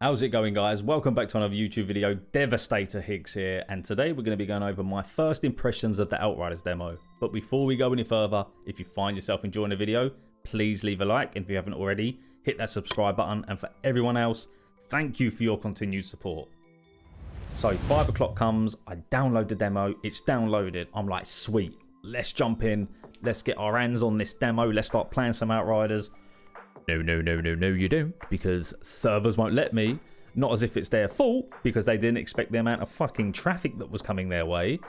How's it going, guys? Welcome back to another YouTube video. Devastator Higgs here, and today we're going to be going over my first impressions of the Outriders demo. But before we go any further, if you find yourself enjoying the video, please leave a like, and if you haven't already, hit that subscribe button. And for everyone else, thank you for your continued support. So 5 o'clock comes, I download the demo, it's downloaded. I'm like, sweet, let's jump in, let's get our hands on this demo, let's start playing some Outriders. No, you don't, because servers won't let me. Not as if it's their fault, because they didn't expect the amount of fucking traffic that was coming their way.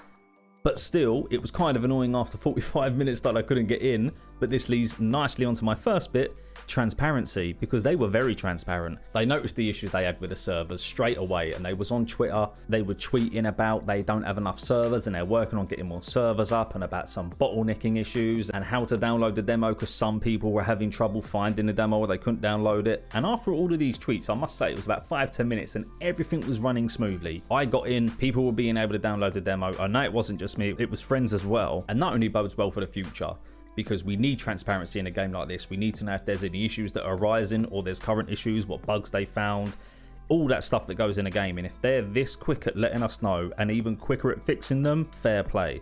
But still, it was kind of annoying after 45 minutes that I couldn't get in. But this leads nicely onto my first bit, transparency, because they were very transparent. They noticed the issues they had with the servers straight away, and they was on Twitter. They were tweeting about they don't have enough servers and they're working on getting more servers up, and about some bottlenecking issues and how to download the demo because some people were having trouble finding the demo or they couldn't download it. And after all of these tweets, I must say it was about 5-10 minutes and everything was running smoothly. I got in, people were being able to download the demo. I know it wasn't just me, it was friends as well, and that only bodes well for the future. Because we need transparency in a game like this. We need to know if there's any issues that are arising or there's current issues, what bugs they found, all that stuff that goes in a game. And if they're this quick at letting us know and even quicker at fixing them, fair play.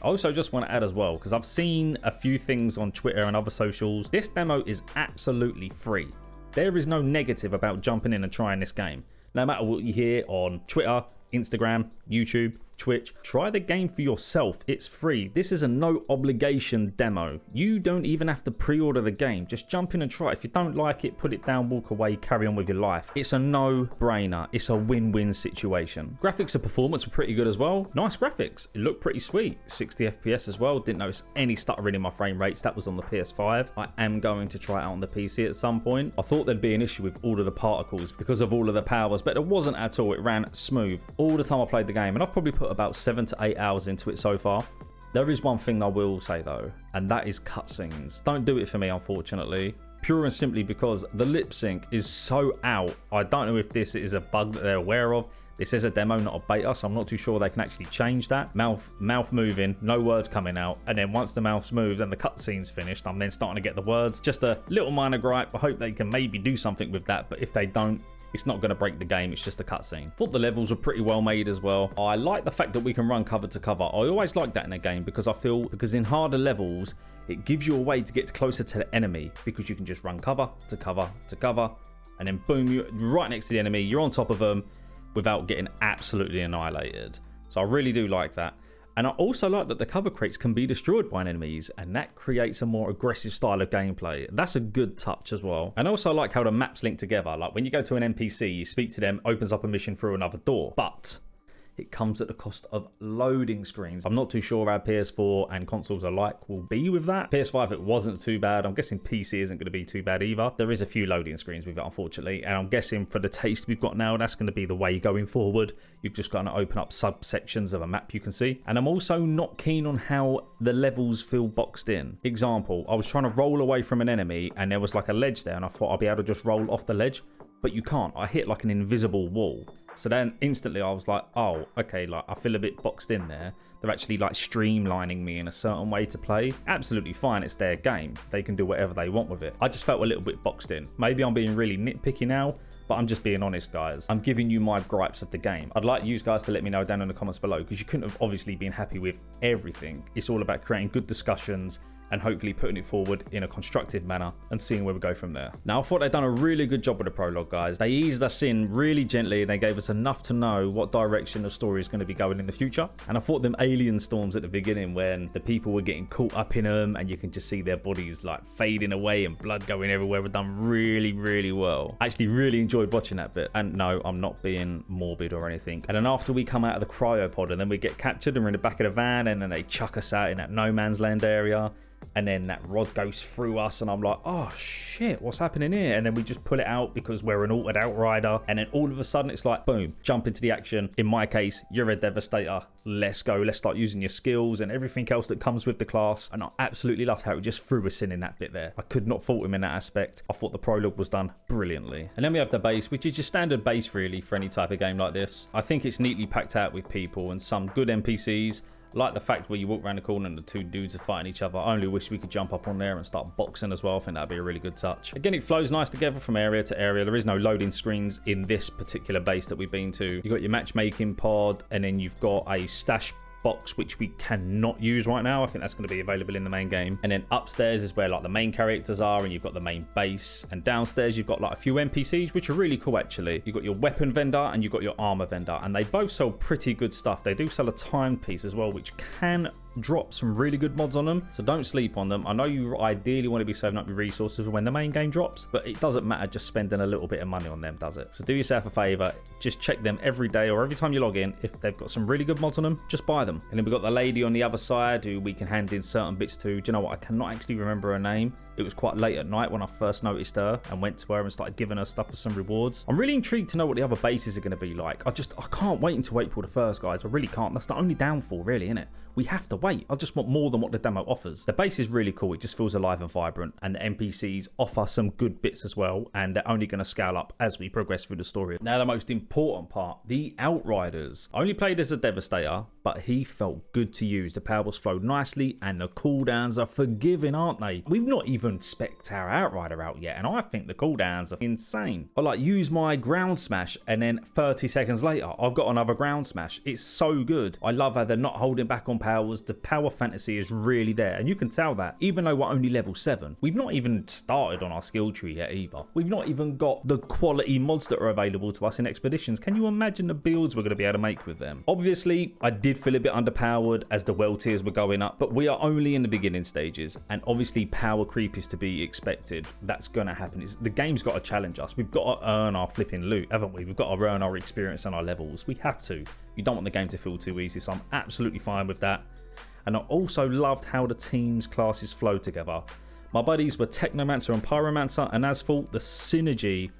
I also just want to add as well, because I've seen a few things on Twitter and other socials. This demo is absolutely free. There is no negative about jumping in and trying this game. No matter what you hear on Twitter, Instagram, YouTube, Twitch, try the game for yourself. It's free. This is a no obligation demo. You don't even have to pre-order the game. Just jump in and try it. If you don't like it, put it down, walk away, carry on with your life. It's a no-brainer. It's a win-win situation. Graphics and performance were pretty good as well. Nice graphics. It looked pretty sweet. 60 FPS as well. Didn't notice any stuttering in my frame rates. That was on the PS5. I am going to try it out on the PC at some point. I thought there'd be an issue with all of the particles because of all of the powers, but there wasn't at all. It ran smooth all the time I played the game, and I've probably put about 7 to 8 hours into it so far. There is one thing I will say though, and that is cutscenes. Don't do it for me, unfortunately. Pure and simply because the lip sync is so out. I don't know if this is a bug that they're aware of. This is a demo, not a beta, so I'm not too sure they can actually change that. Mouth moving, no words coming out, and then once the mouth's moved and the cutscene's finished, I'm then starting to get the words. Just a little minor gripe. I hope they can maybe do something with that, but if they don't, it's not going to break the game, it's just a cutscene. Thought the levels were pretty well made as well. I like the fact that we can run cover to cover. I always like that in a game because I feel, because in harder levels, it gives you a way to get closer to the enemy because you can just run cover to cover to cover, and then boom, you're right next to the enemy, you're on top of them without getting absolutely annihilated. So I really do like that. And I also like that the cover crates can be destroyed by enemies, and that creates a more aggressive style of gameplay. That's a good touch as well. And also I like how the maps link together. Like when you go to an NPC, you speak to them, opens up a mission through another door. But it comes at the cost of loading screens. I'm not too sure how PS4 and consoles alike will be with that. PS5, it wasn't too bad. I'm guessing PC isn't going to be too bad either. There is a few loading screens with it, unfortunately. And I'm guessing for the taste we've got now, that's going to be the way going forward. You've just got to open up subsections of a map you can see. And I'm also not keen on how the levels feel boxed in. Example, I was trying to roll away from an enemy and there was like a ledge there, and I thought I'd be able to just roll off the ledge. But you can't. I hit like an invisible wall. So then instantly I was like, oh, okay, like I feel a bit boxed in there. They're actually like streamlining me in a certain way to play. Absolutely fine, it's their game. They can do whatever they want with it. I just felt a little bit boxed in. Maybe I'm being really nitpicky now, but I'm just being honest, guys. I'm giving you my gripes of the game. I'd like you guys to let me know down in the comments below, because you couldn't have obviously been happy with everything. It's all about creating good discussions and hopefully putting it forward in a constructive manner and seeing where we go from there. Now, I thought they'd done a really good job with the prologue, guys. They eased us in really gently, and they gave us enough to know what direction the story is going to be going in the future. And I thought them alien storms at the beginning, when the people were getting caught up in them and you can just see their bodies like fading away and blood going everywhere, were done really, really well. I actually really enjoyed watching that bit. And no, I'm not being morbid or anything. And then after we come out of the cryopod and then we get captured and we're in the back of the van, and then they chuck us out in that no man's land area, and then that rod goes through us, and I'm like, oh shit, what's happening here? And then we just pull it out because we're an altered outrider, and then all of a sudden it's like, boom, jump into the action. In my case, you're a devastator. Let's go. Let's start using your skills and everything else that comes with the class. And I absolutely loved how it just threw us in that bit there. I could not fault him in that aspect. I thought the prologue was done brilliantly. And then we have the base, which is your standard base really for any type of game like this. I think it's neatly packed out with people and some good NPCs. Like the fact where you walk around the corner and the two dudes are fighting each other. I only wish we could jump up on there and start boxing as well. I think that'd be a really good touch. Again, it flows nice together from area to area. There is no loading screens in this particular base that we've been to. You've got your matchmaking pod, and then you've got a stash box which we cannot use right now. I think that's going to be available in the main game. And then upstairs is where like the main characters are, and you've got the main base, and downstairs you've got like a few NPCs which are really cool actually. You've got your weapon vendor and you've got your armor vendor, and they both sell pretty good stuff. They do sell a timepiece as well, which can drop some really good mods on them, so don't sleep on them. I know you ideally want to be saving up your resources when the main game drops, but it doesn't matter just spending a little bit of money on them, does it? So do yourself a favor, just check them every day or every time you log in. If they've got some really good mods on them, just buy them. And then we've got the lady on the other side who we can hand in certain bits to. Do you know what? I cannot actually remember her name. It was quite late at night when I first noticed her and went to her and started giving her stuff for some rewards. I'm really intrigued to know what the other bases are going to be like. I can't wait until April the 1st, guys. I really can't. That's the only downfall, really, isn't it? We have to wait. I just want more than what the demo offers. The base is really cool. It just feels alive and vibrant, and the NPCs offer some good bits as well, and they're only going to scale up as we progress through the story. Now, the most important part, the Outriders. I only played as a Devastator, but he felt good to use. The powers flowed nicely, and the cooldowns are forgiving, aren't they? We've not even spec'd our Outrider out yet, and I think the cooldowns are insane. I like use my ground smash, and then 30 seconds later, I've got another ground smash. It's so good. I love how they're not holding back on powers. The power fantasy is really there, and you can tell that even though we're only level 7. We've not even started on our skill tree yet either. We've not even got the quality mods that are available to us in expeditions. Can you imagine the builds we're going to be able to make with them? Obviously, I did feel a bit underpowered as the well tiers were going up, but we are only in the beginning stages, and obviously power creep is to be expected. That's going to happen. The game's got to challenge us. We've got to earn our flipping loot, haven't we? We've got to earn our experience and our levels. We have to. You don't want the game to feel too easy, so I'm absolutely fine with that. And I also loved how the team's classes flow together. My buddies were Technomancer and Pyromancer, and as for the synergy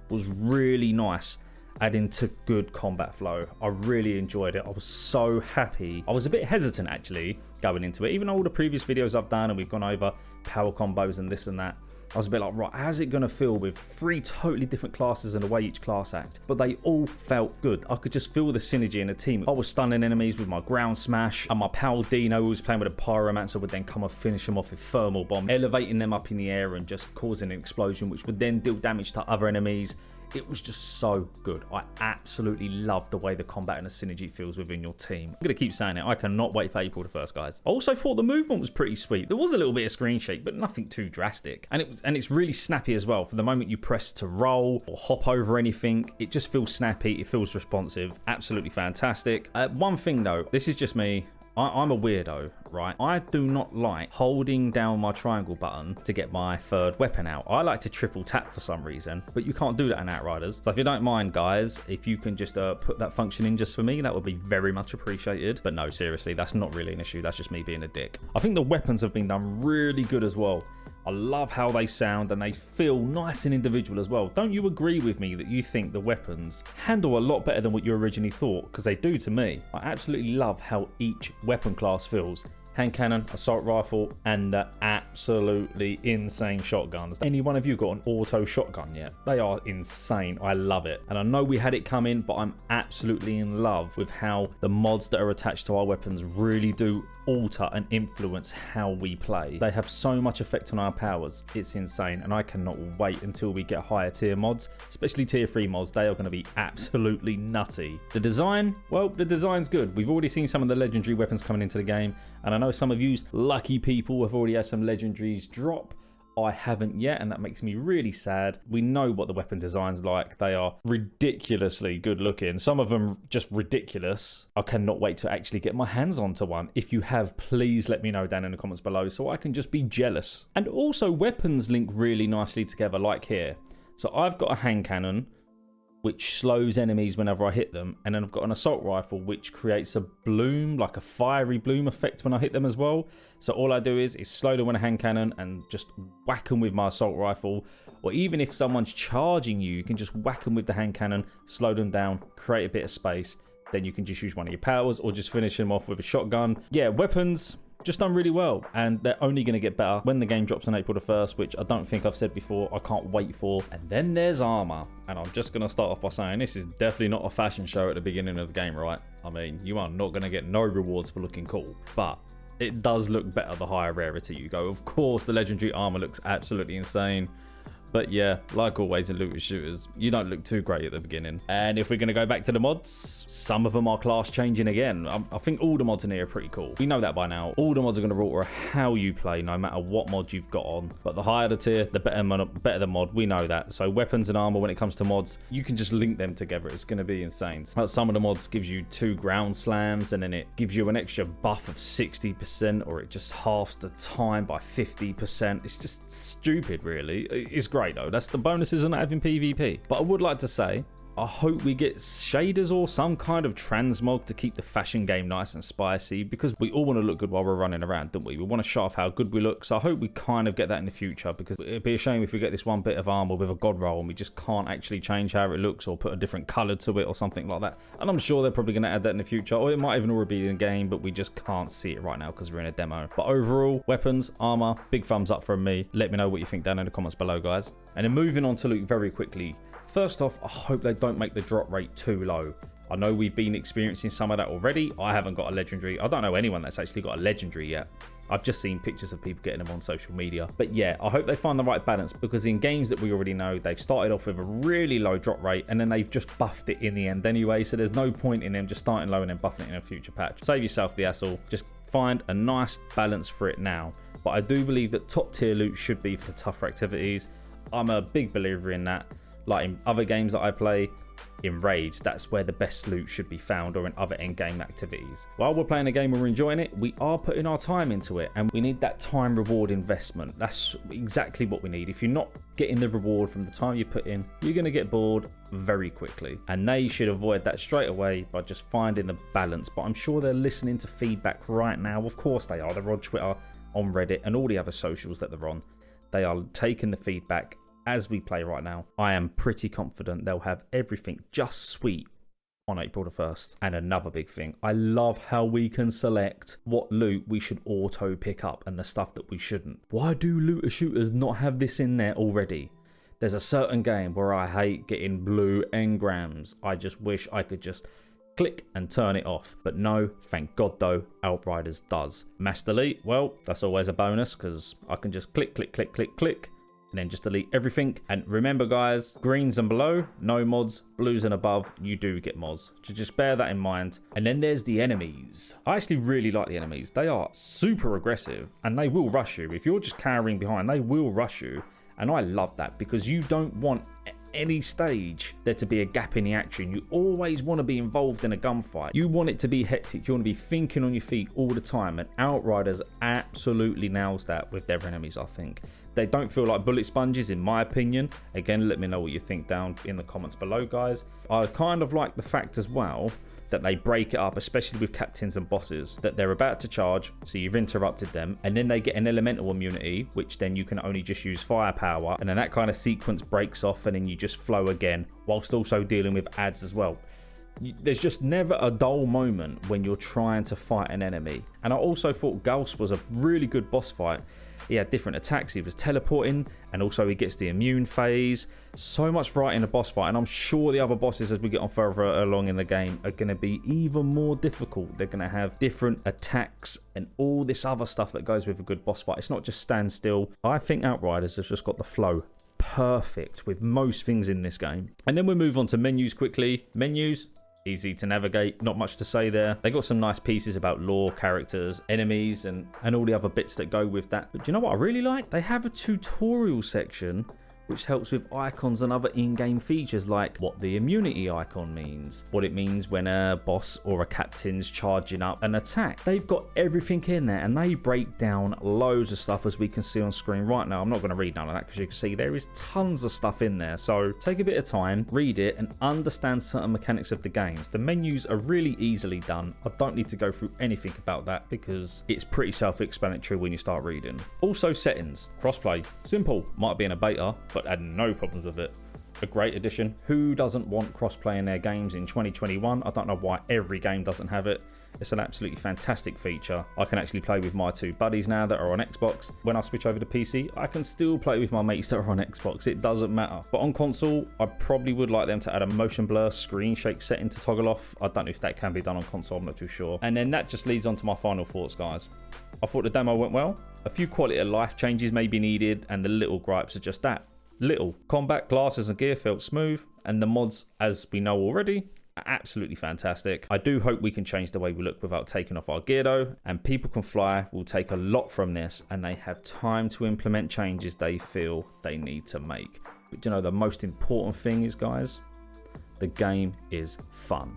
was really nice, adding to good combat flow. I really enjoyed it. I was so happy. I was a bit hesitant actually going into it, even though all the previous videos I've done and we've gone over power combos and this and that. I was a bit like, right, how's it going to feel with 3 totally different classes and the way each class acts? But they all felt good. I could just feel the synergy in the team. I was stunning enemies with my ground smash, and my pal Dino, who was playing with a Pyromancer, would then come and finish them off with thermal bomb, elevating them up in the air and just causing an explosion, which would then deal damage to other enemies. It was just so good. I absolutely love the way the combat and the synergy feels within your team. I'm going to keep saying it. I cannot wait for April the 1st, guys. I also thought the movement was pretty sweet. There was a little bit of screen shake, but nothing too drastic. And it's really snappy as well. For the moment you press to roll or hop over anything, it just feels snappy. It feels responsive. Absolutely fantastic. One thing though, this is just me. I'm a weirdo, right? I do not like holding down my triangle button to get my 3rd weapon out. I like to triple tap for some reason, but you can't do that in Outriders. So if you don't mind, guys, if you can just put that function in just for me, that would be very much appreciated. But no, seriously, that's not really an issue. That's just me being a dick. I think the weapons have been done really good as well. I love how they sound and they feel nice and individual as well. Don't you agree with me that you think the weapons handle a lot better than what you originally thought? Because they do to me. I absolutely love how each weapon class feels. Hand cannon, assault rifle, and the absolutely insane shotguns. Any one of you got an auto shotgun yet? They are insane. I love it. And I know we had it coming, but I'm absolutely in love with how the mods that are attached to our weapons really do alter and influence how we play. They have so much effect on our powers. It's insane, and I cannot wait until we get higher tier mods, especially tier 3 mods. They are going to be absolutely nutty. The design, well, the design's good. We've already seen some of the legendary weapons coming into the game, and I know some of you lucky people have already had some legendaries drop. I haven't yet, and that makes me really sad. We know what the weapon design's like. They are ridiculously good looking. Some of them just ridiculous. I cannot wait to actually get my hands onto one. If you have, please let me know down in the comments below so I can just be jealous. And also weapons link really nicely together, like here. So I've got a hand cannon which slows enemies whenever I hit them, and then I've got an assault rifle which creates a bloom, like a fiery bloom effect when I hit them as well. So all I do is slow them with a hand cannon and just whack them with my assault rifle, or even if someone's charging you, you can just whack them with the hand cannon, slow them down, create a bit of space, then you can just use one of your powers or just finish them off with a shotgun. Yeah, weapons, just done really well, and they're only going to get better when the game drops on April the 1st, which I don't think I've said before. I can't wait for. And then there's armor, and I'm just going to start off by saying this is definitely not a fashion show at the beginning of the game, right? I mean, you are not going to get no rewards for looking cool, but it does look better the higher rarity you go. Of course, the legendary armor looks absolutely insane. But yeah, like always in looter shooters, you don't look too great at the beginning. And if we're going to go back to the mods, some of them are class changing again. I think all the mods in here are pretty cool. We know that by now. All the mods are going to alter how you play, no matter what mod you've got on. But the higher the tier, the better the mod. We know that. So weapons and armor, when it comes to mods, you can just link them together. It's going to be insane. Like some of the mods gives you 2 ground slams, and then it gives you an extra buff of 60%, or it just halves the time by 50%. It's just stupid, really. It's great though. That's the bonuses on having PvP. But I would like to say, I hope we get shaders or some kind of transmog to keep the fashion game nice and spicy, because we all want to look good while we're running around, don't we? We want to show off how good we look. So I hope we kind of get that in the future, because it'd be a shame if we get this one bit of armor with a god roll and we just can't actually change how it looks or put a different color to it or something like that. And I'm sure they're probably going to add that in the future, or it might even already be in the game, but we just can't see it right now because we're in a demo. But overall, weapons, armor, big thumbs up from me. Let me know what you think down in the comments below, guys. And then moving on to loot very quickly. First off, I hope they don't make the drop rate too low. I know we've been experiencing some of that already. I haven't got a legendary. I don't know anyone that's actually got a legendary yet. I've just seen pictures of people getting them on social media. But yeah, I hope they find the right balance, because in games that we already know, they've started off with a really low drop rate and then they've just buffed it in the end anyway. So there's no point in them just starting low and then buffing it in a future patch. Save yourself the hassle. Just find a nice balance for it now. But I do believe that top tier loot should be for the tougher activities. I'm a big believer in that. Like in other games that I play, in raids, that's where the best loot should be found, or in other end game activities. While we're playing a game and we're enjoying it, we are putting our time into it, and we need that time reward investment. That's exactly what we need. If you're not getting the reward from the time you put in, you're going to get bored very quickly, and they should avoid that straight away by just finding a balance. But I'm sure they're listening to feedback right now. Of course they are. They're on Twitter, on Reddit, and all the other socials that they're on. They are taking the feedback as we play right now. I am pretty confident they'll have everything just sweet on April the 1st. And another big thing, I love how we can select what loot we should auto pick up and the stuff that we shouldn't. Why do looter shooters not have this in there already? There's a certain game where I hate getting blue engrams. I just wish I could just click and turn it off. But no, thank God though, Outriders does. Mass delete, well, that's always a bonus, because I can just click, click, click, click, click, and then just delete everything. And remember guys, greens and below, no mods. Blues and above, you do get mods. So just bear that in mind. And then there's the enemies. I actually really like the enemies. They are super aggressive and they will rush you. If you're just cowering behind, they will rush you. And I love that, because you don't want any stage there to be a gap in the action. You always want to be involved in a gunfight. You want it to be hectic. You want to be thinking on your feet all the time. And Outriders absolutely nails that with their enemies, I think. They don't feel like bullet sponges, in my opinion. Again, let me know what you think down in the comments below, guys. I kind of like the fact as well that they break it up, especially with captains and bosses, that they're about to charge, so you've interrupted them, and then they get an elemental immunity, which then you can only just use firepower, and then that kind of sequence breaks off, and then you just flow again, whilst also dealing with ads as well. There's just never a dull moment when you're trying to fight an enemy. And I also thought Gauss was a really good boss fight. He had different attacks, he was teleporting, and also he gets the immune phase. So much variety in the boss fight, and I'm sure the other bosses as we get on further along in the game are going to be even more difficult. They're going to have different attacks and all this other stuff that goes with a good boss fight. It's not just stand still. I think Outriders has just got the flow perfect with most things in this game. And then we move on to menus quickly. Menus, easy to navigate, not much to say there. They got some nice pieces about lore, characters, enemies, and all the other bits that go with that. But do you know what I really like? They have a tutorial section which helps with icons and other in-game features, like what the immunity icon means, what it means when a boss or a captain's charging up an attack. They've got everything in there, and they break down loads of stuff, as we can see on screen right now. I'm not going to read none of that, because you can see there is tons of stuff in there. So take a bit of time, read it, and understand certain mechanics of the games. The menus are really easily done. I don't need to go through anything about that, because it's pretty self-explanatory when you start reading. Also settings, crossplay, simple, might be in a beta, but had no problems with it. A great addition. Who doesn't want cross-play in their games in 2021? I don't know why every game doesn't have it. It's an absolutely fantastic feature. I can actually play with my 2 buddies now that are on Xbox. When I switch over to PC, I can still play with my mates that are on Xbox. It doesn't matter. But on console, I probably would like them to add a motion blur screen shake setting to toggle off. I don't know if that can be done on console, I'm not too sure. And then that just leads on to my final thoughts, guys. I thought the demo went well. A few quality of life changes may be needed, and the little gripes are just that. Little. Combat, glasses and gear felt smooth, and the mods, as we know already, are absolutely fantastic. I do hope we can change the way we look without taking off our gear though, and People Can Fly will take a lot from this, and they have time to implement changes they feel they need to make. But you know, the most important thing is, guys, the game is fun.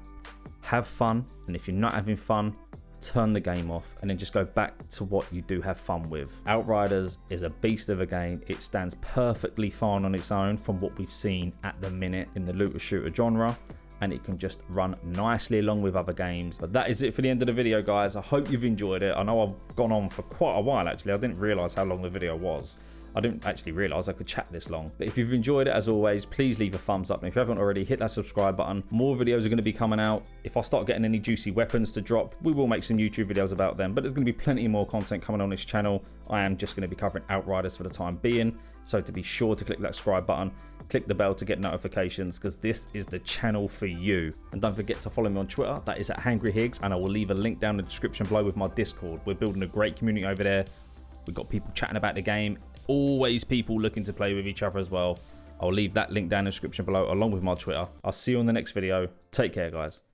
Have fun, and if you're not having fun, turn the game off and then just go back to what you do have fun with. Outriders is a beast of a game. It stands perfectly fine on its own from what we've seen at the minute in the looter shooter genre, and it can just run nicely along with other games. But that is it for the end of the video, guys. I hope you've enjoyed it. I know I've gone on for quite a while actually. I didn't realize how long the video was. I didn't actually realise I could chat this long. But if you've enjoyed it, as always, please leave a thumbs up. And if you haven't already, hit that subscribe button. More videos are going to be coming out. If I start getting any juicy weapons to drop, we will make some YouTube videos about them. But there's going to be plenty more content coming on this channel. I am just going to be covering Outriders for the time being. So to be sure to click that subscribe button, click the bell to get notifications, because this is the channel for you. And don't forget to follow me on Twitter. That is at HangryHiggs. And I will leave a link down in the description below with my Discord. We're building a great community over there. We've got people chatting about the game. Always people looking to play with each other as well. I'll leave that link down in the description below along with my Twitter. I'll see you on the next video. Take care, guys.